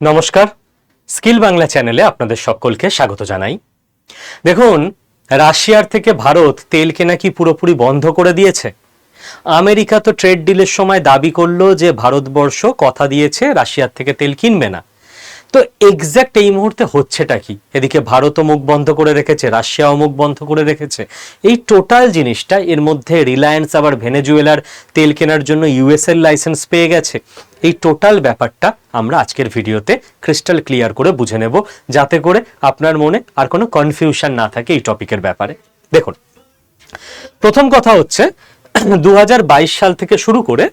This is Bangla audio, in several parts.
নমস্কার, স্কিল বাংলা চ্যানেলে আপনাদের সকলকে স্বাগত জানাই। দেখুন, রাশিয়ার থেকে ভারত তেল কেনা কি পুরোপুরি বন্ধ করে দিয়েছে? আমেরিকা তো ট্রেড ডিলের সময় দাবি করলো যে ভারতবর্ষ কথা দিয়েছে রাশিয়ার থেকে তেল কিনবে না। তো এক্স্যাক্ট এই মুহূর্তে হচ্ছেটা কি? এদিকে ভারতও মুখ বন্ধ করে রেখেছে, রাশিয়াও মুখ বন্ধ করে রেখেছে। এই টোটাল জিনিসটা, এর মধ্যে রিলায়েন্স আবার ভেনেজুয়েলার তেল কেনার জন্য ইউএস এর লাইসেন্স পেয়ে গেছে। এই টোটাল ব্যাপারটা আমরা আজকের ভিডিওতে ক্রিস্টাল ক্লিয়ার করে বুঝে নেব, যাতে করে আপনার মনে আর কোনো কনফিউশন না থাকে এই টপিকের ব্যাপারে। দেখুন, প্রথম কথা হচ্ছে 2022 সাল থেকে শুরু করে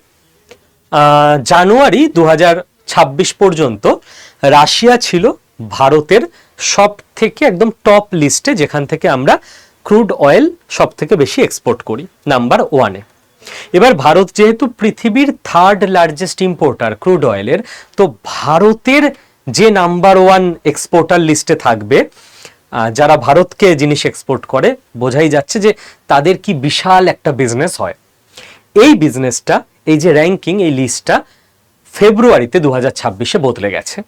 জানুয়ারি 2026 পর্যন্ত রাশিয়া ছিল ভারতের সব থেকে একদম টপ লিস্টে, যেখান থেকে আমরা ক্রুড অয়েল সব থেকে বেশি এক্সপোর্ট করি, নাম্বার 1-এ। এবার ভারত যেহেতু পৃথিবীর থার্ড লার্জেস্ট ইম্পোর্টার ক্রুড অয়েলের, তো ভারতের যে নাম্বার 1 এক্সপোর্টার লিস্টে থাকবে, যারা ভারতকে জিনিস এক্সপোর্ট করে, বোঝাই যাচ্ছে যে তাদের কি বিশাল একটা বিজনেস হয়। এই বিজনেসটা, এই যে র্যাঙ্কিং, এই লিস্টটা ফেব্রুয়ারিতে 2026-এ বদলে গেছে।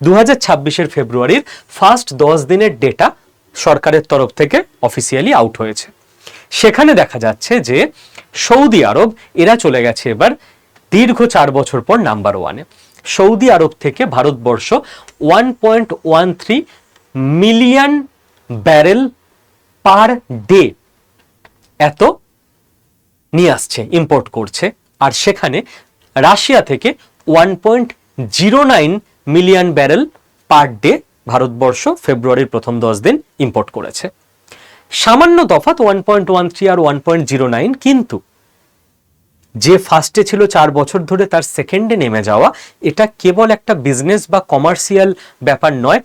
2026-এর ফেব্রুয়ারির ফার্স্ট 10 দিনের ডেটা সরকারের তরফ থেকে অফিসিয়ালি আউট হয়েছে। সেখানে দেখা যাচ্ছে যে সৌদি আরব, এরা চলে গেছে এবার দীর্ঘ 4 বছর পর নাম্বার 1-এ। সৌদি আরব থেকে Bharatvarsha 1.13 million barrel per day এত নিয়ে আসছে, ইম্পোর্ট করছে। আর সেখানে রাশিয়া থেকে 1.09 million barrel per day Bharatvarsha ফেব্রুয়ারির প্রথম 10 দিন ইম্পোর্ট করেছে। সামান্য তফাৎ 1.13 আর 1.09, কিন্তু যে ফার্স্টে ছিল 4 বছর ধরে, তার সেকেন্ডে নেমে যাওয়া, এটা কেবল একটা বিজনেস বা কমার্শিয়াল ব্যাপার নয়,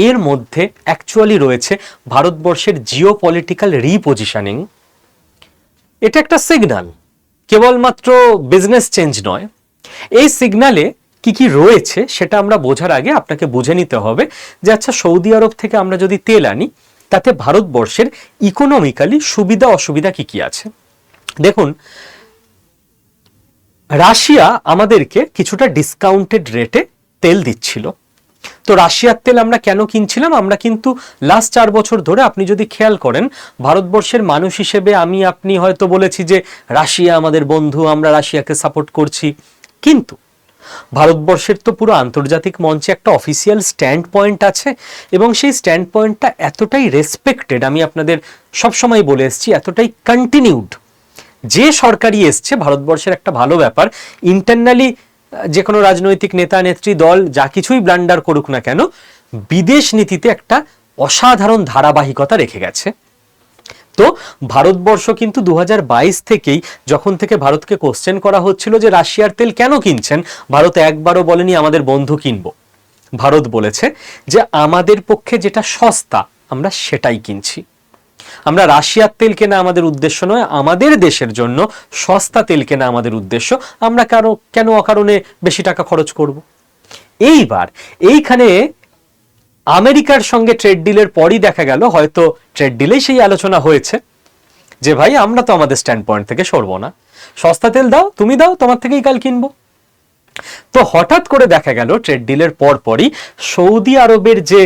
এর মধ্যে অ্যাকচুয়ালি রয়েছে ভারতবর্ষের জিও পলিটিক্যাল রিপোজিশনিং। এটা একটা সিগন্যাল, কেবলমাত্র বিজনেস চেঞ্জ নয়। এই সিগন্যালে কি কি রয়েছে সেটা আমরা বোঝার আগে আপনাকে বুঝে নিতে হবে যে আচ্ছা, সৌদি আরব থেকে আমরা যদি তেল আনি, তাতে ভারতবর্ষের ইকোনমিক্যালি সুবিধা অসুবিধা কি কি আছে। দেখুন, রাশিয়া আমাদেরকে কিছুটা ডিসকাউন্টেড রেটে তেল দিচ্ছিল। তো রাশিয়ার তেল আমরা কেন কিনছিলাম? আমরা কিন্তু লাস্ট 4 বছর ধরে, আপনি যদি খেয়াল করেন, ভারতবর্ষের মানুষ হিসেবে আমি আপনি হয়তো বলেছি যে রাশিয়া আমাদের বন্ধু, আমরা রাশিয়াকে সাপোর্ট করছি। কিন্তু ভারতবর্ষের তো পুরো আন্তর্জাতিক মঞ্চে একটা অফিসিয়াল স্ট্যান্ড পয়েন্ট আছে, এবং সেই স্ট্যান্ড পয়েন্টটা এতটাই রেসপেক্টেড, আমি আপনাদের সবসময় বলে এসেছি, এতটাই কন্টিনিউড। যে সরকারই এসছে, ভারতবর্ষের একটা ভালো ব্যাপার, ইন্টারনালি যে কোনো রাজনৈতিক নেতা নেত্রী দল যা কিছুই ব্লান্ডার করুক না কেন, বিদেশ নীতিতে একটা অসাধারণ ধারাবাহিকতা রেখে গেছে। তো ভারতবর্ষ কিন্তু 2022 থেকেই, যখন থেকে ভারতকে কোশ্চেন করা হচ্ছিল যে রাশিয়ার তেল কেন কিনছেন, ভারত একবারও বলেনি আমাদের বন্ধু কিনবো। ভারত বলেছে যে আমাদের পক্ষে যেটা সস্তা আমরা সেটাই কিনছি। আমরা রাশিয়ার তেল কেনা আমাদের উদ্দেশ্য নয়, আমাদের দেশের জন্য সস্তা তেল কেনা আমাদের উদ্দেশ্য। আমরা কেন অকারণে বেশি টাকা খরচ করব? এইবার এইখানে আমেরিকার সঙ্গে ট্রেড ডিলের পরই দেখা গেল, হয়তো ট্রেড ডিলেই সেই আলোচনা হয়েছে যে ভাই, আমরা তো আমাদের স্ট্যান্ড পয়েন্ট থেকে সরবো না, সস্তা তেল দাও, তুমি দাও, তোমার থেকেই কাল কিনবো। তো হঠাৎ করে দেখা গেল ট্রেড ডিলের পরপরই সৌদি আরবের যে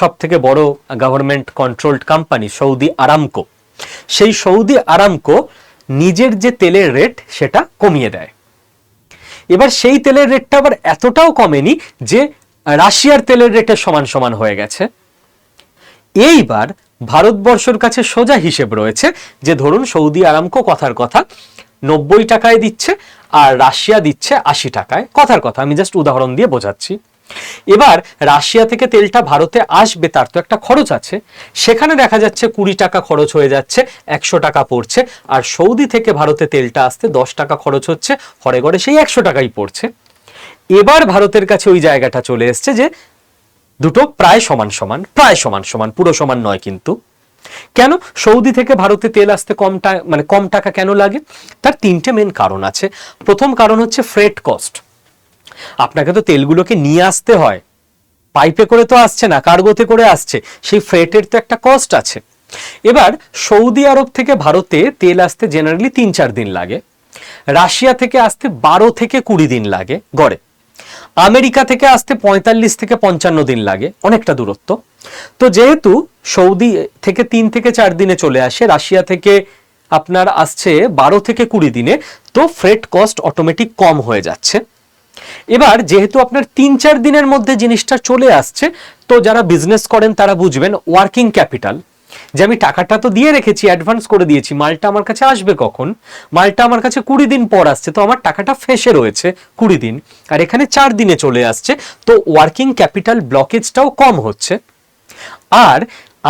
সব থেকে বড় government controlled company Saudi Aramco, সেই সৌদি আরামকো নিজের যে তেলের রেট সেটা কমিয়ে দেয়। এবার সেই তেলের রেটটা আবার এতটাও কমেনি যে রাশিয়ার তেলের রেটের সমান সমান হয়ে গেছে। এইবার ভারতবর্ষের কাছে সোজা হিসেব রয়েছে যে ধরুন সৌদি আরামকো কথার কথা 90 টাকায় দিচ্ছে, আর রাশিয়া দিচ্ছে 80 টাকায়, কথার কথা, আমি জাস্ট উদাহরণ দিয়ে বোঝাচ্ছি। এবার রাশিয়া থেকে তেলটা ভারতে আসবে, তার তো একটা খরচ আছে, সেখানে দেখা যাচ্ছে 20 টাকা খরচ হয়ে যাচ্ছে, 100 টাকা পড়ছে। আর সৌদি থেকে ভারতে তেলটা আসতে 10 টাকা খরচ হচ্ছে, হরে গড়ে সেই 100 টাকাই পড়ছে। এবার ভারতের কাছে ওই জায়গাটা চলে এসছে যে দুটো প্রায় সমান সমান, পুরো সমান নয়। কিন্তু কেন সৌদি থেকে ভারতে তেল আসতে কম টাকা কেন লাগে? তার 3টে মেন কারণ আছে। প্রথম কারণ হচ্ছে ফ্রেট কস্ট। আপনাকে তো তেলগুলোকে নিয়ে আসতে হয়, পাইপে করে তো আসছে না, কার্গোতে করে আসছে, সেই ফ্রেটের তো একটা কস্ট আছে। এবার সৌদি আরব থেকে ভারতে তেল আসতে জেনারেলি 3-4 দিন লাগে, রাশিয়া থেকে আসতে 12 থেকে 20 দিন লাগে গড়ে। আমেরিকা থেকে আসতে 45 থেকে 55 দিন লাগে, অনেকটা দূরত্ব। তো যেহেতু সৌদি থেকে 3 থেকে 4 দিনে চলে আসে, রাশিয়া থেকে আপনার আসছে 12 থেকে 20 দিনে, তো ফ্রেট কস্ট অটোমেটিক কম হয়ে যাচ্ছে। এবার যেহেতু আপনার 3-4 দিনের মধ্যে জিনিসটা চলে আসছে, তো যারা বিজনেস করেন তারা বুঝবেন ওয়ার্কিং ক্যাপিটাল, যে আমি টাকাটা তো দিয়ে রেখেছি, অ্যাডভান্স করে দিয়েছি, মালটা আমার কাছে আসবে কখন, মালটা আমার কাছে 20 দিন পর আসছে, তো আমার টাকাটা ফেসে রয়েছে 20 দিন, আর এখানে 4 দিনে চলে আসছে, তো ওয়ার্কিং ক্যাপিটাল ব্লকেজটাও কম হচ্ছে। আর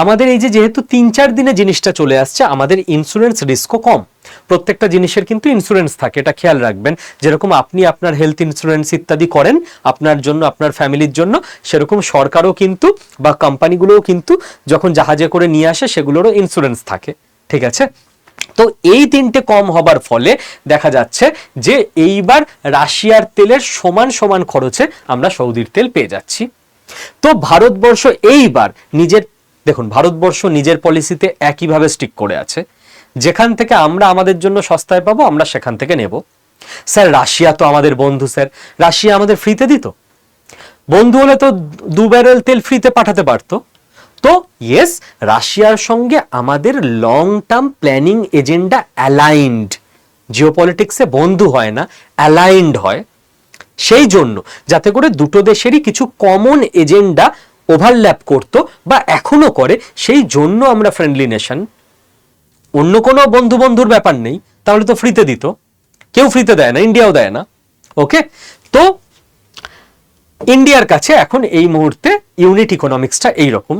আমাদের এই যে যেহেতু 3-4 দিনে জিনিসটা চলে আসছে, আমাদের ইন্স্যুরেন্স রিস্কও কম। প্রত্যেকটা জিনিসের কিন্তু ইন্স্যুরেন্স থাকে, এটা খেয়াল রাখবেন। যেরকম আপনি আপনার হেলথ ইন্স্যুরেন্স ইত্যাদি করেন আপনার জন্য, আপনার ফ্যামিলির জন্য, সেরকম সরকারও কিন্তু বা কোম্পানিগুলোও কিন্তু যখন জাহাজে করে নিয়ে আসে সেগুলোরও ইন্স্যুরেন্স থাকে, ঠিক আছে? তো এই 3টে কম হবার ফলে দেখা যাচ্ছে যে এইবার রাশিয়ার তেলের সমান সমান খরচে আমরা সৌদির তেল পেয়ে যাচ্ছি। তো ভারতবর্ষ এইবার নিজের, দেখুন ভারতবর্ষ নিজের পলিসিতে একইভাবে স্টিক করে আছে, যেখান থেকে আমরা আমাদের জন্য সস্তায় পাবো আমরা সেখান থেকে নেব। স্যার রাশিয়া তো আমাদের বন্ধু, স্যার রাশিয়া আমাদের ফ্রিতে দিত, বন্ধু হলে তো 2 ব্যারেল তেল ফ্রিতে পাঠাতে পারতো। তো ইয়েস, রাশিয়ার সঙ্গে আমাদের long term planning agenda aligned, জিওপলিটিক্সে বন্ধু হয় না, অ্যালাইন্ড হয়, সেই জন্য যাতে করে দুটো দেশেরই কিছু কমন এজেন্ডা ওভারল্যাপ করতো বা এখনো করে, সেই জন্য আমরা ফ্রেন্ডলি নেশন। অন্য কোনো বন্ধু বন্ধুর ব্যাপার নেই, তাহলে তো ফ্রিতে দিত, কেউ ফ্রিতে দেয় না, ইন্ডিয়াও দেয় না। ওকে, তো ইন্ডিয়ার কাছে এখন এই মুহূর্তে ইউনিট ইকোনমিক্সটা এইরকম।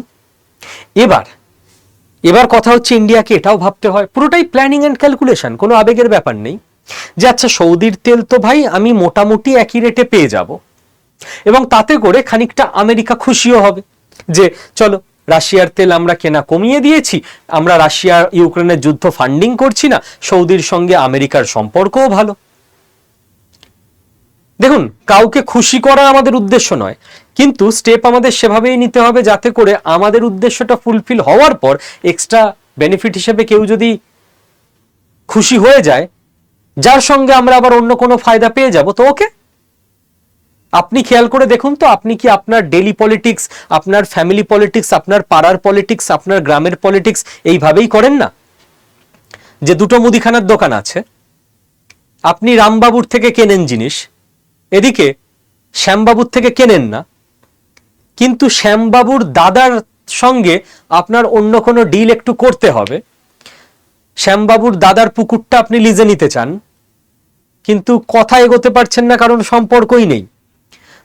এবার কথা হচ্ছে ইন্ডিয়াকে এটাও ভাবতে হয়, পুরোটাই প্ল্যানিং অ্যান্ড ক্যালকুলেশন, কোনো আবেগের ব্যাপার নেই, যে আচ্ছা সৌদির তেল তো ভাই আমি মোটামুটি একই রেটে পেয়ে যাব, এবং তাতে করে খানিকটা আমেরিকা খুশিও হবে যে চলো রাশিয়ার তেল আমরা কেনা কমিয়ে দিয়েছি, আমরা রাশিয়া ইউক্রেনের যুদ্ধ ফান্ডিং করছি না, সৌদির সঙ্গে আমেরিকার সম্পর্কও ভালো। দেখুন, কাউকে খুশি করা আমাদের উদ্দেশ্য নয়, কিন্তু স্টেপ আমাদের সেভাবেই নিতে হবে যাতে করে আমাদের উদ্দেশ্যটা ফুলফিল হওয়ার পর এক্সট্রা বেনিফিট হিসেবে কেউ যদি খুশি হয়ে যায়, যার সঙ্গে আমরা আবার অন্য কোনো ফায়দা পেয়ে যাব, তো ওকে। আপনি খেয়াল করে দেখুন তো, আপনি কি আপনার ডেলি পলিটিক্স, আপনার ফ্যামিলি পলিটিক্স, আপনার পাড়ার পলিটিক্স, আপনার গ্রামের পলিটিক্স এইভাবেই করেন না? যে দুটো মুদিখানার দোকান আছে, আপনি রামবাবুর থেকে কেনেন জিনিস, এদিকে শ্যামবাবুর থেকে কেনেন না, কিন্তু শ্যামবাবুর দাদার সঙ্গে আপনার অন্য কোনো ডিল একটু করতে হবে, শ্যামবাবুর দাদার পুকুরটা আপনি লিজে নিতে চান, কিন্তু কথা এগোতে পারছেন না কারণ সম্পর্কই নেই।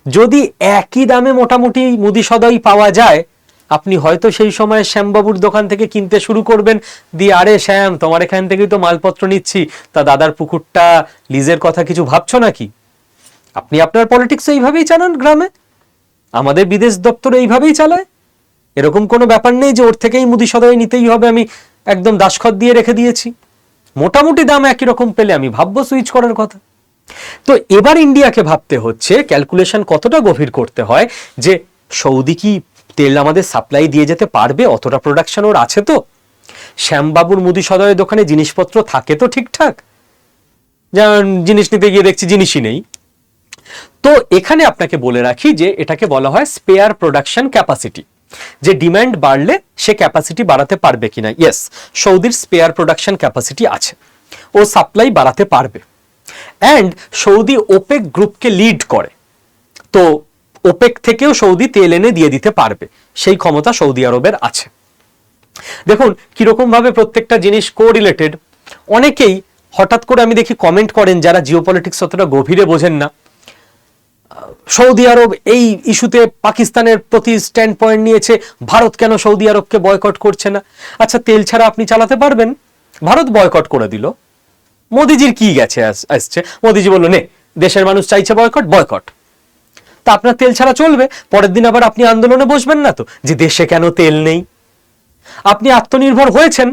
যদি একই দামে মোটামুটি মুদি সদাই পাওয়া যায়, আপনি হয়তো সেই সময় শ্যামবাবুর দোকান থেকে কিনতে শুরু করবেন, দিয়ে আরে শ্যাম তোমার এখান থেকেই তো মালপত্র নিচ্ছি, তা দাদার পুকুরটা লিজের কথা কিছু ভাবছো নাকি? আপনি আপনার পলিটিক্স এইভাবেই চালান গ্রামে, আমাদের বিদেশ দপ্তর এইভাবেই চালায়, এরকম কোনো ব্যাপার নেই যে ওর থেকেই মুদি সদাই নিতেই হবে, আমি একদম দাসখত দিয়ে রেখে দিয়েছি, মোটামুটি দাম একই রকম পেলে আমি ভাববো সুইচ করার কথা। তো এবার ইন্ডিয়াকে ভাবতে হচ্ছে ক্যালকুলেশন কতটা গভীর করতে হয়, যে সৌদি কি তেল আমাদের সাপ্লাই দিয়ে যেতে পারবে, অতটা প্রোডাকশন ওর আছে তো, শ্যামবাবুর মুদি সদয়ের দোকানে জিনিসপত্র থাকে তো ঠিকঠাক, যেমন জিনিস নিতে গিয়ে দেখছি জিনিসই নেই। তো এখানে আপনাকে বলে রাখি যে এটাকে বলা হয় স্পেয়ার প্রোডাকশন ক্যাপাসিটি, যে ডিমান্ড বাড়লে সে ক্যাপাসিটি বাড়াতে পারবে কিনা। ইয়েস, সৌদির স্পেয়ার প্রোডাকশন ক্যাপাসিটি আছে, ও সাপ্লাই বাড়াতে পারবে। অ্যান্ড সৌদি ওপেক গ্রুপকে লিড করে, তো ওপেক থেকেও সৌদি তেল এনে দিয়ে দিতে পারবে, সেই ক্ষমতা সৌদি আরবের আছে। দেখুন কিরকম ভাবে প্রত্যেকটা জিনিস কোরিলেটেড। অনেকেই হঠাৎ করে আমি দেখি কমেন্ট করেন যারা জিওপলিটিক্স অতটা গভীরে বোঝেন না, সৌদি আরব এই ইস্যুতে পাকিস্তানের প্রতি স্ট্যান্ড পয়েন্ট নিয়েছে, ভারত কেন সৌদি আরবকে বয়কট করছে না? আচ্ছা তেল ছাড়া আপনি চালাতে পারবেন, ভারত বয়কট করে দিল, মোদিজির কি গেছে আসছে, মোদিজি বললো নে দেশের মানুষ চাইছে বয়কট, বয়কট, তা আপনার তেল ছাড়া চলবে, পরের দিন আবার আপনি আন্দোলনে বসবেন না তো যে দেশে কেন তেল নেই? আপনি আত্মনির্ভর হয়েছেন,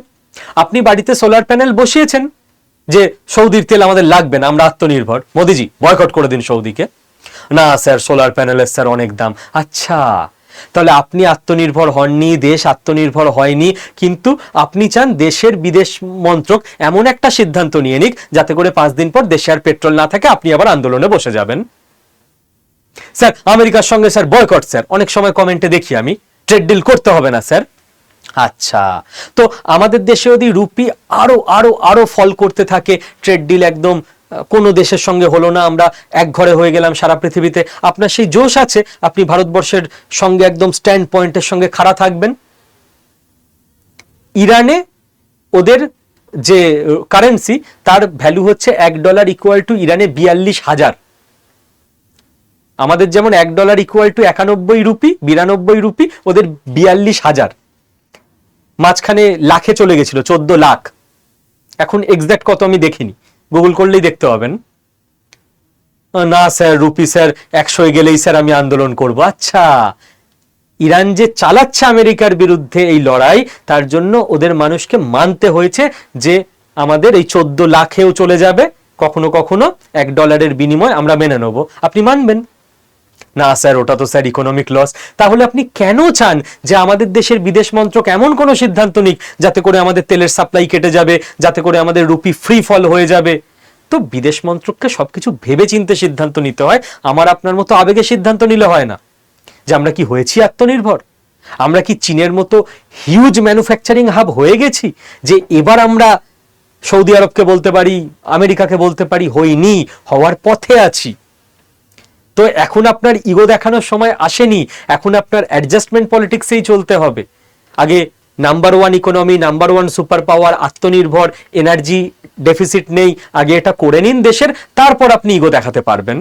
আপনি বাড়িতে সোলার প্যানেল বসিয়েছেন যে সৌদির তেল আমাদের লাগবে না, আমরা আত্মনির্ভর, মোদিজি বয়কট করে দিন সৌদিকে। না স্যার সোলার প্যানেলের স্যার অনেক দাম। আচ্ছা তাহলে আপনি আত্মনির্ভর হননি, দেশ আত্মনির্ভর হয়নি, কিন্তু আপনি চান দেশের বিদেশ মন্ত্রক এমন একটা সিদ্ধান্ত নিয়ে নিক যাতে করে 5 দিন পর দেশে আর পেট্রোল না থাকে, আপনি আবার আন্দোলনে বসে যাবেন। স্যার আমেরিকার সঙ্গে স্যার বয়কট, স্যার অনেক সময় কমেন্টে দেখি আমি, ট্রেড ডিল করতে হবে না স্যার। আচ্ছা, তো আমাদের দেশে যদি রুপি আরো আরো আরো ফল করতে থাকে, ট্রেড ডিল একদম কোনো দেশের সঙ্গে হলো না, আমরা এক ঘরে হয়ে গেলাম সারা পৃথিবীতে, আপনার সেই জোশ আছে আপনি ভারতবর্ষের সঙ্গে একদম স্ট্যান্ড পয়েন্টের সঙ্গে খাড়া থাকবেন? ইরানে ওদের যে কারেন্সি তার ভ্যালু হচ্ছে $1 ইকুয়াল টু ইরানে 42,000। আমাদের যেমন $1 ইকুয়াল টু 91 রুপি 92 রুপি, ওদের 42,000। মাঝখানে লাখে চলে গেছিল, 14 লাখ। এখন এক্সাক্ট কত আমি দেখিনি, গুগল করলেই দেখতে পাবেন। না স্যার রুপি স্যার 100 গেলেই স্যার আমি আন্দোলন করব। আচ্ছা, ইরান যে চালাচ্ছে আমেরিকার বিরুদ্ধে এই লড়াই, তার জন্য ওদের মানুষকে মানতে হয়েছে যে আমাদের এই 14 লাখেও চলে যাবে কখনো কখনো $1 বিনিময়, আমরা মেনে নেব। আপনি মানবেন? না স্যার ওটা তো স্যার ইকোনমিক লস। তাহলে আপনি কেন চান যে আমাদের দেশের বিদেশ মন্ত্রক এমন কোনো সিদ্ধান্ত নিক যাতে করে আমাদের তেলের সাপ্লাই কেটে যাবে, যাতে করে আমাদের রুপি ফ্রি ফল হয়ে যাবে? তো বিদেশ মন্ত্রককে সবকিছু ভেবে চিন্তে সিদ্ধান্ত নিতে হয়, আমার আপনার মতো আবেগে সিদ্ধান্ত নিলে হয় না। যে আমরা কি হয়েছি আত্মনির্ভর? আমরা কি চীনের মতো হিউজ ম্যানুফ্যাকচারিং হাব হয়ে গেছি যে এবার আমরা সৌদি আরবকে বলতে পারি, আমেরিকাকে বলতে পারি হইনি, হওয়ার পথে আছি? তো এখন আপনার ইগো দেখানোর সময় আসেনি, এখন আপনার অ্যাডজাস্টমেন্ট পলিটিক্সেই চলতে হবে। আগে number 1 economy, number 1 super power, আত্মনির্ভর, এনার্জি ডেফিসিট নেই, আগে এটা করে নিন দেশের, তারপর আপনি ইগো দেখাতে পারবেন।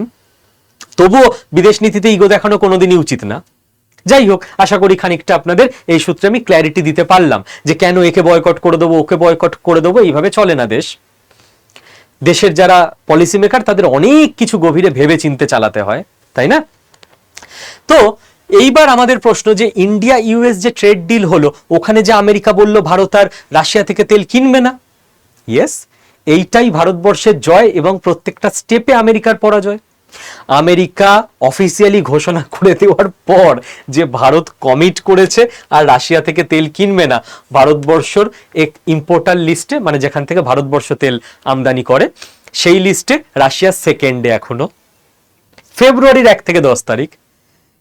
তবুও বিদেশ নীতিতে ইগো দেখানো কোনোদিনই উচিত না। যাই হোক, আশা করি খানিকটা আপনাদের এই সূত্রে আমি ক্ল্যারিটি দিতে পারলাম যে কেন একে বয়কট করে দেবো, ওকে বয়কট করে দেবো, এইভাবে চলে না দেশ। দেশের যারা পলিসি মেকার তাদের অনেক কিছু গভীরে ভেবে চিন্তে চালাতে হয়, তাই না? তো এইবার আমাদের প্রশ্ন যে ইন্ডিয়া ইউএস যে ট্রেড ডিল হলো, ওখানে যে আমেরিকা বলল ভারত আর রাশিয়া থেকে তেল কিনবে না। ইয়েস, এইটাই ভারতবর্ষের জয় এবং প্রত্যেকটা স্টেপে আমেরিকার পরাজয়। আমেরিকা অফিসিয়ালি ঘোষণা করে দেওয়ার পর যে ভারত কমিট করেছে আর রাশিয়া থেকে তেল কিনবে না, ভারতবর্ষর এক ইম্পোর্টার লিস্টে, মানে যেখান থেকে ভারতবর্ষ তেল আমদানি করে, সেই লিস্টে রাশিয়া সেকেন্ডে। এখনো ফেব্রুয়ারির 1 থেকে 10 তারিখ,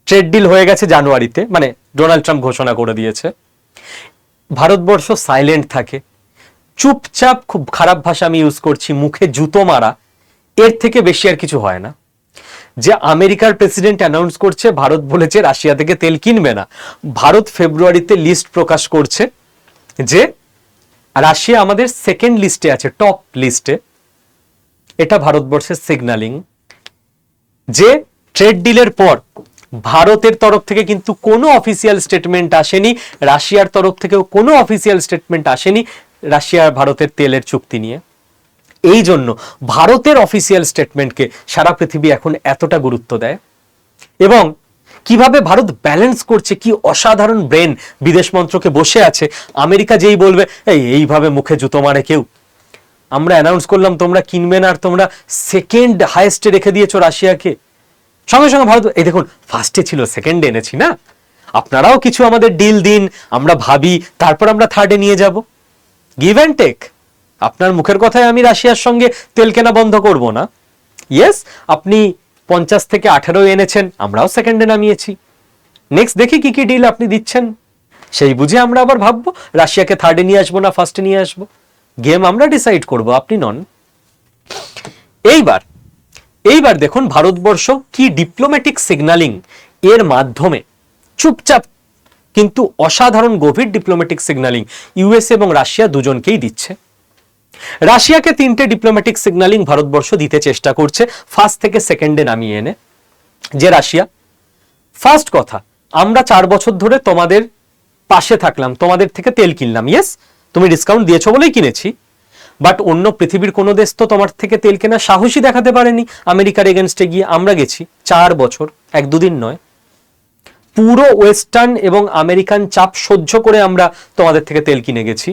ট্রেড ডিল হয়ে গেছে জানুয়ারিতে, মানে ডোনাল্ড ট্রাম্প ঘোষণা করে দিয়েছে। ভারতবর্ষ সাইলেন্ট থাকে, চুপচাপ, খুব খারাপ ভাষা আমি ইউজ করছি, মুখে জুতো মারা, এর থেকে বেশি আর কিছু হয় না। যে আমেরিকার প্রেসিডেন্ট অ্যানাউন্স করছে ভারত বলেছে রাশিয়া থেকে তেল কিনবে না, ভারত ফেব্রুয়ারিতে লিস্ট প্রকাশ করছে যে রাশিয়া আমাদের সেকেন্ড লিস্টে আছে, টপ লিস্টে। এটা ভারতবর্ষের সিগন্যালিং যে ট্রেড ডিলের পর ভারতের তরফ থেকে কিন্তু কোনো অফিসিয়াল স্টেটমেন্ট আসেনি, রাশিয়ার তরফ থেকেও কোনো অফিসিয়াল স্টেটমেন্ট আসেনি রাশিয়া আর ভারতের তেলের চুক্তি নিয়ে। এই জন্য ভারতের অফিসিয়াল স্টেটমেন্টকে সারা পৃথিবী এখন এতটা গুরুত্ব দেয়। এবং কিভাবে ভারত ব্যালেন্স করছে, কি অসাধারণ ব্রেন বিদেশ মন্ত্রকে বসে আছে। আমেরিকা যেই বলবে এইভাবে মুখে জুতো মারে কেউ, আমরা অ্যানাউন্স করলাম তোমরা কিনবে না, আর তোমরা সেকেন্ড হাইয়েস্টে রেখে দিয়েছো রাশিয়াকে, সঙ্গে সঙ্গে ভারত এই দেখুন ফার্স্টে ছিল সেকেন্ডে এনেছি না, আপনারাও কিছু আমাদের ডিল দিন, আমরা ভাবি, তারপর আমরা থার্ডে নিয়ে যাব। Give and take. আপনার মুখের কথায় আমি রাশিয়ার সঙ্গে তেল কেনা বন্ধ করব না। ইয়েস, আপনি 50 থেকে 18 এনেছেন, আমরাও সেকেন্ডে নামিয়েছি। নেক্সট দেখি কি কি ডিল আপনি দিচ্ছেন, সেই বুঝে আমরা আবার ভাববো রাশিয়াকে থার্ডে নিয়ে আসবো না ফার্স্টে নিয়ে আসবো। গেম আমরা ডিসাইড করব, আপনি নন। এইবার দেখুন ভারতবর্ষ কি ডিপ্লোম্যাটিক সিগন্যালিং এর মাধ্যমে চুপচাপ কিন্তু অসাধারণ গভীর ডিপ্লোম্যাটিক সিগন্যালিং ইউএস এবং রাশিয়া দুজনকেই দিচ্ছে। রাশিয়াকে 3টে ডিপ্লোম্যাটিক সিগন্যালিং ভারতবর্ষ দিতে চেষ্টা করছে ফার্স্ট থেকে সেকেন্ডে নামিয়ে এনে। যে রাশিয়া, ফার্স্ট কথা, আমরা 4 বছর ধরে তোমাদের পাশে থাকলাম, তোমাদের থেকে তেল কিনলাম, ইয়েস তুমি ডিসকাউন্ট দিয়েছো বলেই কিনেছি, বাট অন্য পৃথিবীর কোনো দেশ তো তোমার থেকে তেল কেনার সাহসই দেখাতে পারেনি আমেরিকার এগেনস্টে গিয়ে। আমরা গেছি 4 বছর, 1-2 দিন নয়, পুরো ওয়েস্টার্ন এবং আমেরিকান চাপ সহ্য করে আমরা তোমাদের থেকে তেল কিনে গেছি।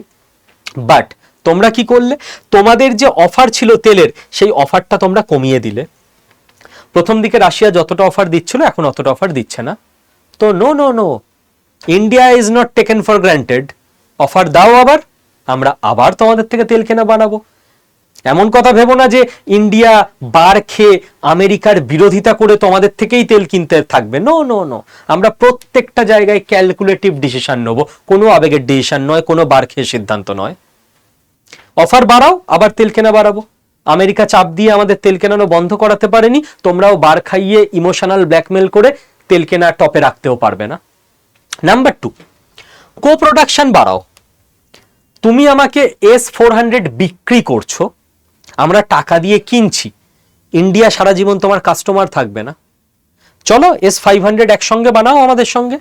বাট তোমরা কি করলে, তোমাদের যে অফার ছিল তেলের, সেই অফারটা তোমরা কমিয়ে দিলে। প্রথম দিকে রাশিয়া যতটা অফার দিচ্ছিল এখন অতটা অফার দিচ্ছে না। তো no no no, India is not taken for granted, offer দাও, আবার আমরা আবার তোমাদের থেকে তেল কেনা বানাবো। এমন কথা ভেবো না যে ইন্ডিয়া বার খেয়ে আমেরিকার বিরোধিতা করে তোমাদের থেকেই তেল কিনতে থাকবে। নো নো নো, আমরা প্রত্যেকটা জায়গায় ক্যালকুলেটিভ ডিসিশন নেবো, কোনো আবেগের ডিসিশন নয়, কোনো বার খেয়ে সিদ্ধান্ত নয়। অফার বাড়াও, আবার তেল কেনা বাড়াবো। আমেরিকা চাপ দিয়ে আমাদের তেল কেনানো বন্ধ করাতে পারেনি, তোমরাও বার খাইয়ে ইমোশনাল ব্ল্যাকমেল করে তেল কেনা টপে রাখতেও পারবে না। নাম্বার 2, কো প্রোডাকশন বাড়াও। তুমি আমাকে S-400 বিক্রি করছো, আমরা টাকা দিয়ে কিনছি, ইন্ডিয়া সারা জীবন তোমার কাস্টমার থাকবে না। চলো S-500 একসঙ্গে বানাও আমাদের সঙ্গে,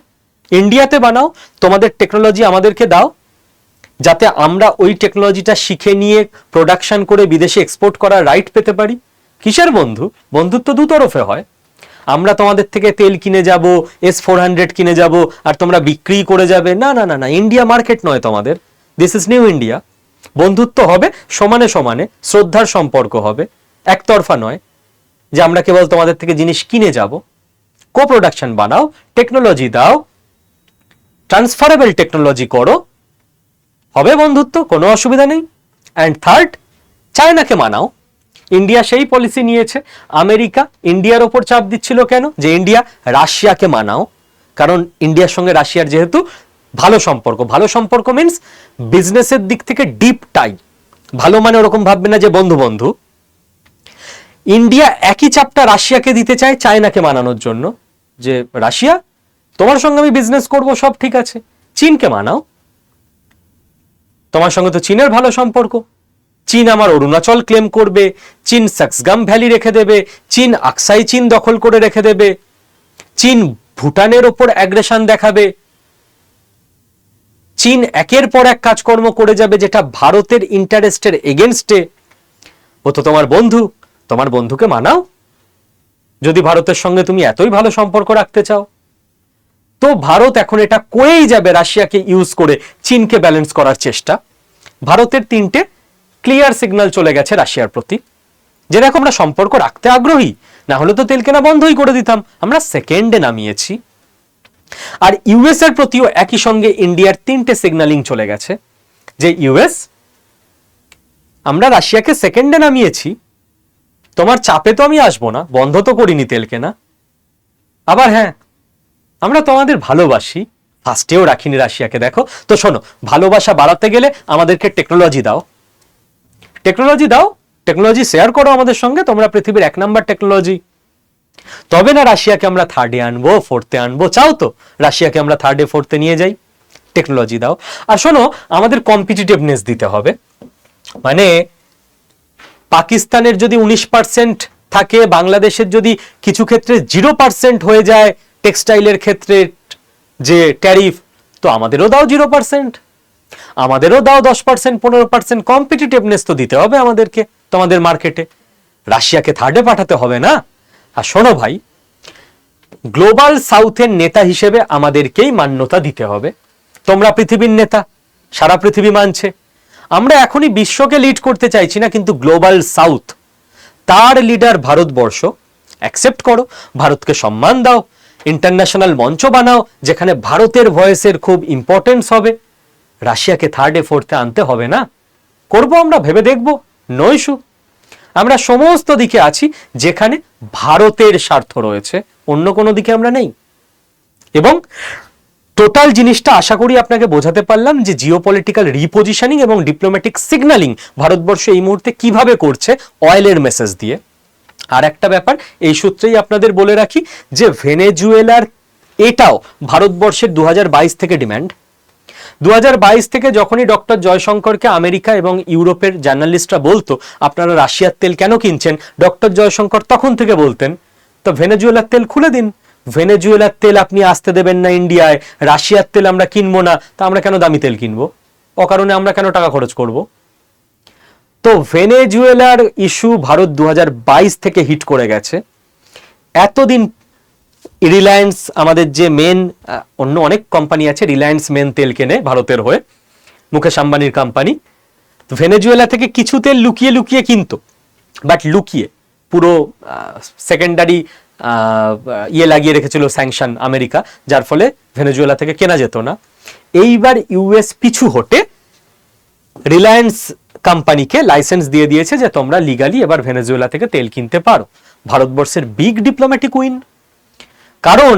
ইন্ডিয়াতে বানাও, তোমাদের টেকনোলজি আমাদেরকে দাও, যাতে আমরা ওই টেকনোলজিটা শিখে নিয়ে প্রোডাকশন করে বিদেশে এক্সপোর্ট করার রাইট পেতে পারি। কিসের বন্ধু? বন্ধুত্ব দুতরফে হয়। আমরা তোমাদের থেকে তেল কিনে যাব, S-400 কিনে যাব, আর তোমরা বিক্রি করে যাবে, না না না না, ইন্ডিয়া মার্কেট নয় তোমাদের, দিস ইজ নিউ ইন্ডিয়া। বন্ধুত্ব হবে সমানে সমানে, শ্রদ্ধার সম্পর্ক হবে, একতরফা নয় যে আমরা কেবল তোমাদের থেকে জিনিস কিনে যাব। কো প্রোডাকশন বানাও, টেকনোলজি দাও, ট্রান্সফারেবল টেকনোলজি করো, হবে বন্ধুত্ব, কোনো অসুবিধা নেই। অ্যান্ড থার্ড, চায়নাকে মানাও। ইন্ডিয়া সেই পলিসি নিয়েছে, আমেরিকা ইন্ডিয়ার ওপর চাপ দিচ্ছিল কেন, যে ইন্ডিয়া রাশিয়াকে মানাও, কারণ ইন্ডিয়ার সঙ্গে রাশিয়ার যেহেতু ভালো সম্পর্ক, ভালো সম্পর্ক মিন্স বিজনেসের দিক থেকে ডিপ টাই, ভালো মানে ওরকম ভাববে না যে বন্ধু বন্ধু। ইন্ডিয়া একই চাপটা রাশিয়াকে দিতে চায় চায়নাকে মানানোর জন্য, যে রাশিয়া তোমার সঙ্গে আমি বিজনেস করব, সব ঠিক আছে, চীনকে মানাও, তোমার সঙ্গে তো চীনের ভালো সম্পর্ক, চীন আমার অরুণাচল ক্লেম করবে, চীন সাক্সগাম ভ্যালি রেখে দেবে, চীন আকসাই চীন দখল করে রেখে দেবে, চীন ভুটানের ওপর অ্যাগ্রেশন দেখাবে, চীন একের পর এক কাজকর্ম করে যাবে যেটা ভারতের ইন্টারেস্টের এগেনস্টে। ও তো তোমার বন্ধু, তোমার বন্ধুকে মানাও যদি ভারতের সঙ্গে তুমি এতই ভালো সম্পর্ক রাখতে চাও। তো ভারত এখন এটা করেই যাবে, রাশিয়াকে ইউজ করে চীনকে ব্যালেন্স করার চেষ্টা। ভারতের 3টে ক্লিয়ার সিগন্যাল চলে গেছে রাশিয়ার প্রতি, যে দেখো আমরা সম্পর্ক রাখতে আগ্রহী, না হলে তো তেল কেনা বন্ধই করে দিতাম, আমরা সেকেন্ডে নামিয়েছি। আর ইউএস এর প্রতিও একই সঙ্গে ইন্ডিয়ার 3টে সিগন্যালিং চলে গেছে, যে ইউএস আমরা রাশিয়াকে সেকেন্ডে নামিয়েছি, তোমার চাপে তো আমি আসবো না, বন্ধ তো করিনি তেল কেনা। আবার হ্যাঁ, আমরা তোমাদের ভালোবাসি, ফার্স্টেও রাখিনি রাশিয়াকে, দেখো তো। শোনো, ভালোবাসা বাড়াতে গেলে আমাদেরকে টেকনোলজি দাও, টেকনোলজি দাও, টেকনোলজি শেয়ার করো আমাদের সঙ্গে, তোমরা পৃথিবীর 1 নাম্বার টেকনোলজি। তবে না রাশিয়াকে আমরা 3rd-এ আনবো, 4th-এ আনবো। চাও তো রাশিয়াকে আমরা 3rd-এ 4th-এ নিয়ে যাই? টেকনোলজি দাও। আর শোনো, আমাদের কম্পিটিটিভনেস দিতে হবে, মানে পাকিস্তানের যদি 19% থাকে, বাংলাদেশের যদি কিছু ক্ষেত্রে 0% হয়ে যায় টেক্সটাইলের ক্ষেত্রে যে ট্যারিফ, তো আমাদেরও দাও 0%, আমাদেরও দাও 10%, 15%। কম্পিটিটিভনেস তো দিতে হবে আমাদেরকে তোমাদের মার্কেটে, রাশিয়াকে 3rd-এ পাঠাতে হবে না। আর শোনো ভাই, গ্লোবাল সাউথের নেতা হিসেবে আমাদেরকেই মান্যতা দিতে হবে। তোমরা পৃথিবীর নেতা, সারা পৃথিবী মানছে। আমরা এখনই বিশ্বকে লিড করতে চাইছি না, কিন্তু গ্লোবাল সাউথ, তার লিডার ভারতবর্ষ, অ্যাকসেপ্ট করো, ভারতকে সম্মান দাও, ইন্টারন্যাশনাল মঞ্চ বানাও যেখানে ভারতের ভয়েসের খুব ইম্পর্টেন্স হবে। রাশিয়াকে 3rd-এ 4th-এ আনতে হবে না, করব আমরা, ভেবে দেখব, নো ইস্যু। আমরা সমস্ত দিকে আছি যেখানে ভারতের স্বার্থ রয়েছে, অন্য কোনো দিকে আমরা নেই। এবং টোটাল জিনিসটা আশা করি আপনাকে বোঝাতে পারলাম যে জিওপলিটিক্যাল রিপোজিশনিং এবং ডিপ্লোম্যাটিক সিগন্যালিং ভারতবর্ষ এই মুহূর্তে কিভাবে করছে, অয়েলের মেসেজ দিয়ে। আর একটা ব্যাপার এই সূত্রেই আপনাদের বলে রাখি যে ভেনেজুয়েলার এটাও ভারতবর্ষের 2022 থেকে ডিমান্ড। 2022 থেকে যখনই ডক্টর জয়শঙ্করকে আমেরিকা এবং ইউরোপের জার্নালিস্টরা বলতো আপনারা রাশিয়ার তেল কেন কিনছেন, ডক্টর জয়শঙ্কর তখন থেকে বলতেন তো ভেনেজুয়েলার তেল খুলে দিন, ভেনেজুয়েলার তেল আপনি আসতে দেবেন না ইন্ডিয়ায়, রাশিয়ার তেল আমরা কিনবো না, তা আমরা কেন দামি তেল কিনবো, অকারণে আমরা কেন টাকা খরচ করব। তো ভেনেজুয়েলার ইস্যু ভারত 2022 থেকে হিট করে গেছে। এতদিন রিলায়েন্স, আমাদের যে মেন, অন্য অনেক কোম্পানি আছে, রিলায়েন্স মেন তেল কেনে ভারতের হয়ে, মুকেশ আম্বানির কোম্পানি। ভেনেজুয়েলা থেকে কিছু তেল লুকিয়ে লুকিয়ে কিনতো, বাট লুকিয়ে, পুরো সেকেন্ডারি ইয়ে লাগিয়ে রেখেছিল স্যাংশন আমেরিকা, যার ফলে ভেনেজুয়েলা থেকে কেনা যেত না। এইবার ইউএস পিছু হটে রিলায়েন্স কোম্পানিকে লাইসেন্স দিয়ে দিয়েছে যে তোমরা লিগালি এবার ভেনেজুয়েলা থেকে তেল কিনতে পারো। ভারতবর্ষের বিগ ডিপ্লোম্যাটিক উইন। কারণ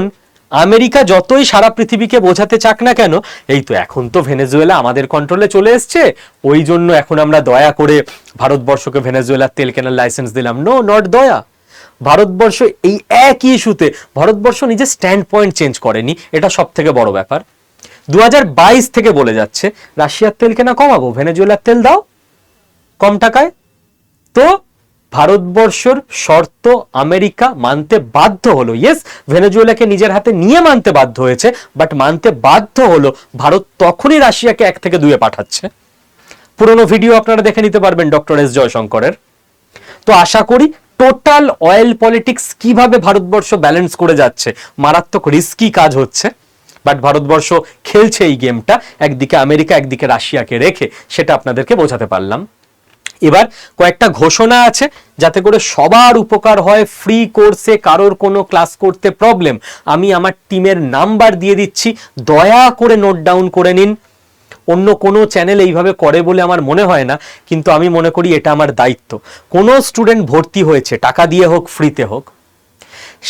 আমেরিকা যতই সারা পৃথিবীকে বোঝাতে চাক না কেন, এই তো এখন তো ভেনেজুয়েলা আমাদের কন্ট্রোলে চলে এসছে, ওই জন্য এখন আমরা দয়া করে ভারতবর্ষকে ভেনেজুয়েলার তেল কেনার লাইসেন্স দিলাম। নো, নট দয়া। ভারতবর্ষ এই একই ইস্যুতে ভারতবর্ষ নিজের স্ট্যান্ড পয়েন্ট চেঞ্জ করেনি, এটা সব থেকে বড় ব্যাপার। 2022 থেকে বলে যাচ্ছে রাশিয়ার তেল কেনা কমাবো, ভেনেজুয়েলার তেল দাও কম টাকায়। তো ভারতবর্ষের শর্ত আমেরিকা মানতে বাধ্য হলো। ইয়েস, ভেনেজুয়েলাকে নিজের হাতে নিয়ে মানতে বাধ্য হয়েছে, বাট মানতে বাধ্য হলো। ভারত তখনই রাশিয়াকে 1 থেকে 2 পাঠাচ্ছে। পুরোনো ভিডিও আপনারা দেখে নিতে পারবেন ডক্টর এস জয়শঙ্করের। তো আশা করি টোটাল অয়েল পলিটিক্স কিভাবে ভারতবর্ষ ব্যালেন্স করে যাচ্ছে, মারাত্মক রিস্কি কাজ হচ্ছে, বাট ভারতবর্ষ খেলছে এই গেমটা, একদিকে আমেরিকা একদিকে রাশিয়াকে রেখে, সেটা আপনাদেরকে বোঝাতে পারলাম। এবার কয়েকটা ঘোষণা আছে যাতে করে সবার উপকার হয়। ফ্রি কোর্সে কারোর কোনো ক্লাস করতে প্রবলেম, আমি আমার টিমের নাম্বার দিয়ে দিচ্ছি, দয়া করে নোট ডাউন করে নিন। অন্য কোনো চ্যানেল এইভাবে করে বলে আমার মনে হয় না, কিন্তু আমি মনে করি এটা আমার দায়িত্ব। কোনো স্টুডেন্ট ভর্তি হয়েছে, টাকা দিয়ে হোক ফ্রিতে হোক,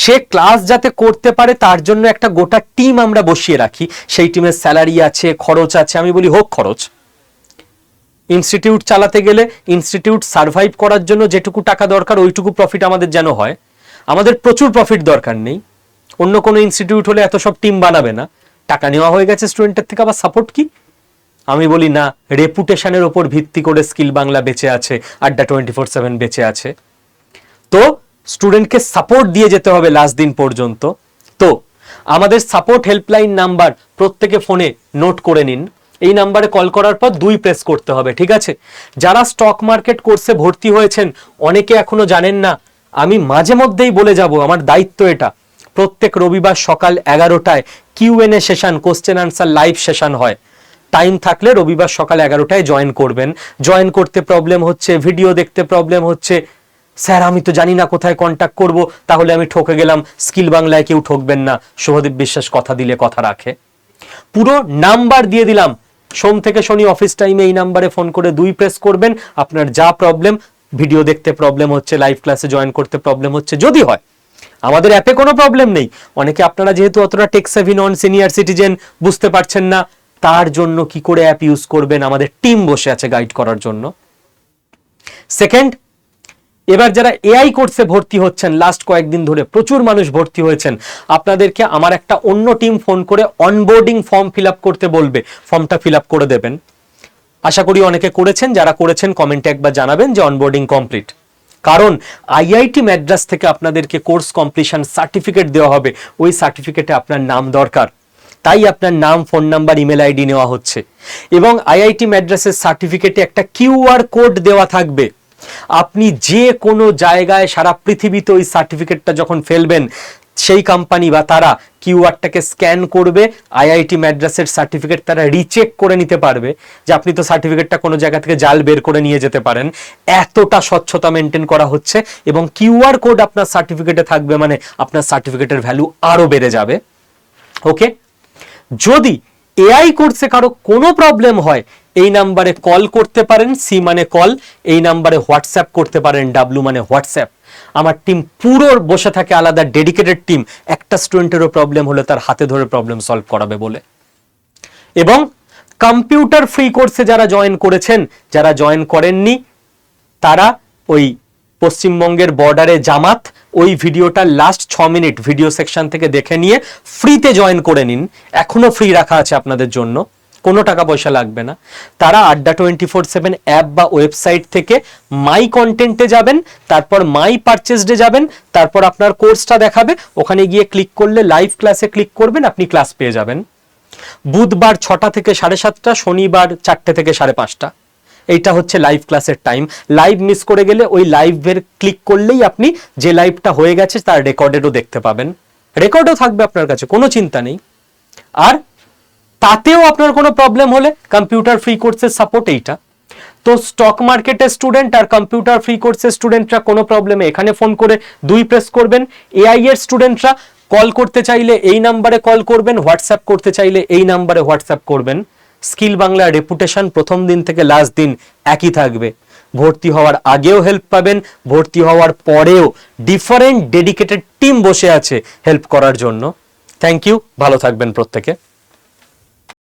সে ক্লাস যাতে করতে পারে তার জন্য একটা গোটা টিম আমরা বসিয়ে রাখি। সেই টিমের স্যালারি আছে, খরচ আছে, আমি বলি হোক খরচ। ইনস্টিটিউট চালাতে গেলে ইনস্টিটিউট সার্ভাইভ করার জন্য যেটুকু টাকা দরকার ওইটুকু প্রফিট আমাদের যেন হয়। আমাদের প্রচুর প্রফিট দরকার নেই। অন্য কোনো ইনস্টিটিউট হলে এত সব টিম বানাবে না। টাকা নেওয়া হয়ে গেছে স্টুডেন্টের থেকে, আবার সাপোর্ট কি? আমি বলি না, রেপুটেশনের ওপর ভিত্তি করে স্কিল বাংলা বেঁচে আছে, আড্ডা 24/7 বেঁচে আছে। তো স্টুডেন্টকে সাপোর্ট দিয়ে যেতে হবে লাস্ট দিন পর্যন্ত। তো আমাদের সাপোর্ট হেল্পলাইন নাম্বার প্রত্যেকে ফোনে নোট করে নিন। এই নাম্বারে কল করার পর 2 প্রেস করতে হবে, ঠিক আছে? যারা স্টক মার্কেট কোর্সে ভর্তি হয়েছেন, অনেকে এখনো জানেন না, আমি মাঝে মধ্যেই বলে যাব, আমার দায়িত্ব এটা। প্রত্যেক রবিবার সকাল 11টায় Q&A session, question answer live session হয়। টাইম থাকলে রবিবার সকাল 11টায় জয়েন করবেন। জয়েন করতে প্রবলেম হচ্ছে, ভিডিও দেখতে প্রবলেম হচ্ছে, স্যার আমি তো জানি না কোথায় কন্ট্যাক্ট করব, তাহলে আমি ঠকে গেলাম। স্কিল বাংলায় কেউ ঠকবেন না, শুভদীপ বিশ্বাস কথা দিলে কথা রাখে। পুরো নাম্বার দিয়ে দিলাম, সোম থেকে শনি অফিস টাইমে এই নাম্বারে ফোন করে 2 প্রেস করবেন। আপনার যা প্রবলেম, ভিডিও দেখতে প্রবলেম হচ্ছে, লাইভ ক্লাসে জয়েন করতে প্রবলেম হচ্ছে, যদি হয়, আমাদের অ্যাপে কোনো প্রবলেম নেই। অনেকে আপনারা যেহেতু অতটা টেক সেভি নন, সিনিয়র সিটিজেন, বুঝতে পারছেন না, তার জন্য কি করে অ্যাপ ইউজ করবেন, আমাদের টিম বসে আছে গাইড করার জন্য। সেকেন্ড, এবার যারা এআই কোর্সে ভর্তি হচ্ছেন, লাস্ট কয়েকদিন ধরে প্রচুর মানুষ ভর্তি হয়েছেন, আপনাদেরকে আমার একটা অন্য টিম ফোন করে অনবোর্ডিং ফর্ম ফিল আপ করতে বলবে। ফর্মটা ফিল আপ করে দেবেন। আশা করি অনেকে করেছেন, যারা করেছেন কমেন্টে একবার জানাবেন যে অনবোর্ডিং কমপ্লিট। কারণ আইআইটি ম্যাড্রাস থেকে আপনাদেরকে কোর্স কমপ্লিশন সার্টিফিকেট দেওয়া হবে, ওই সার্টিফিকেটে আপনার নাম দরকার, তাই আপনার নাম, ফোন নাম্বার, ইমেল আইডি নেওয়া হচ্ছে। এবং আইআইটি ম্যাড্রাসের সার্টিফিকেটে একটা কিউআর কোড দেওয়া থাকবে। আপনি যে কোনো জায়গায় সারা পৃথিবীতে ওই সার্টিফিকেটটা যখন ফেলবেন, সেই কোম্পানি বা তারা কিউআরটাকে স্ক্যান করবে, আইআইটি ম্যাড্রাসের সার্টিফিকেট তারা রিচেক করে নিতে পারবে যে আপনি তো সার্টিফিকেটটা কোনো জায়গা থেকে জাল বের করে নিয়ে যেতে পারেন। এতটা স্বচ্ছতা মেনটেন করা হচ্ছে, এবং কিউআর কোড আপনার সার্টিফিকেটে থাকবে মানে আপনার সার্টিফিকেটের ভ্যালু আরো বেড়ে যাবে। ওকে, যদি এআই কোর্সে কারো কোনো প্রবলেম হয়, এই নাম্বারে কল করতে পারেন, সি মানে কল, এই নাম্বারে হোয়াটসঅ্যাপ করতে পারেন, ডাব্লু মানে হোয়াটসঅ্যাপ। আমার টিম পুরো বসে থাকে, আলাদা ডেডিকেটেড টিম, একটা স্টুডেন্টেরও প্রবলেম হলে তার হাতে ধরে প্রবলেম সলভ করাবে বলে। এবং কম্পিউটার ফ্রি কোর্সে যারা জয়েন করেছেন, যারা জয়েন করেননি, তারা ওই পশ্চিমবঙ্গের বর্ডারে জামাত, ওই ভিডিওটা লাস্ট 6 মিনিট ভিডিও সেকশন থেকে দেখে নিয়ে ফ্রিতে জয়েন করে নিন। এখনো ফ্রি রাখা আছে আপনাদের জন্য, কোনো টাকা পয়সা লাগবে না। তারা আড্ডা 24/7 অ্যাপ বা ওয়েবসাইট থেকে মাই কন্টেন্টে যাবেন, তারপর মাই পারচেসডে যাবেন, তারপর আপনার কোর্সটা দেখাবে, ওখানে গিয়ে ক্লিক করলে লাইভ ক্লাসে ক্লিক করবেন, আপনি ক্লাস পেয়ে যাবেন। বুধবার 6টা থেকে 7:30, শনিবার 4টে থেকে 5:30, এইটা হচ্ছে লাইভ ক্লাসের টাইম। লাইভ মিস করে গেলে ওই লাইভের ক্লিক করলেই আপনি যে লাইভটা হয়ে গেছে তার রেকর্ডেডও দেখতে পাবেন, রেকর্ডও থাকবে আপনার কাছে, কোনো চিন্তা নেই। আর তাতেও আপনার কোনো প্রবলেম হলে কম্পিউটার ফ্রি কোর্সের সাপোর্ট এইটা। তো স্টক মার্কেটের স্টুডেন্ট আর কম্পিউটার ফ্রি কোর্সের স্টুডেন্টরা কোনো প্রবলেমে এখানে ফোন করে 2 প্রেস করবেন। এআই এর স্টুডেন্টরা কল করতে চাইলে এই নাম্বারে কল করবেন, হোয়াটসঅ্যাপ করতে চাইলে এই নাম্বারে হোয়াটসঅ্যাপ করবেন। স্কিল বাংলা রেপুটেশন প্রথম দিন থেকে লাস্ট দিন একই থাকবে। ভর্তি হওয়ার আগেও হেল্প পাবেন, ভর্তি হওয়ার পরেও ডিফারেন্ট ডেডিকেটেড টিম বসে আছে হেল্প করার জন্য। থ্যাংক ইউ, ভালো থাকবেন প্রত্যেকে।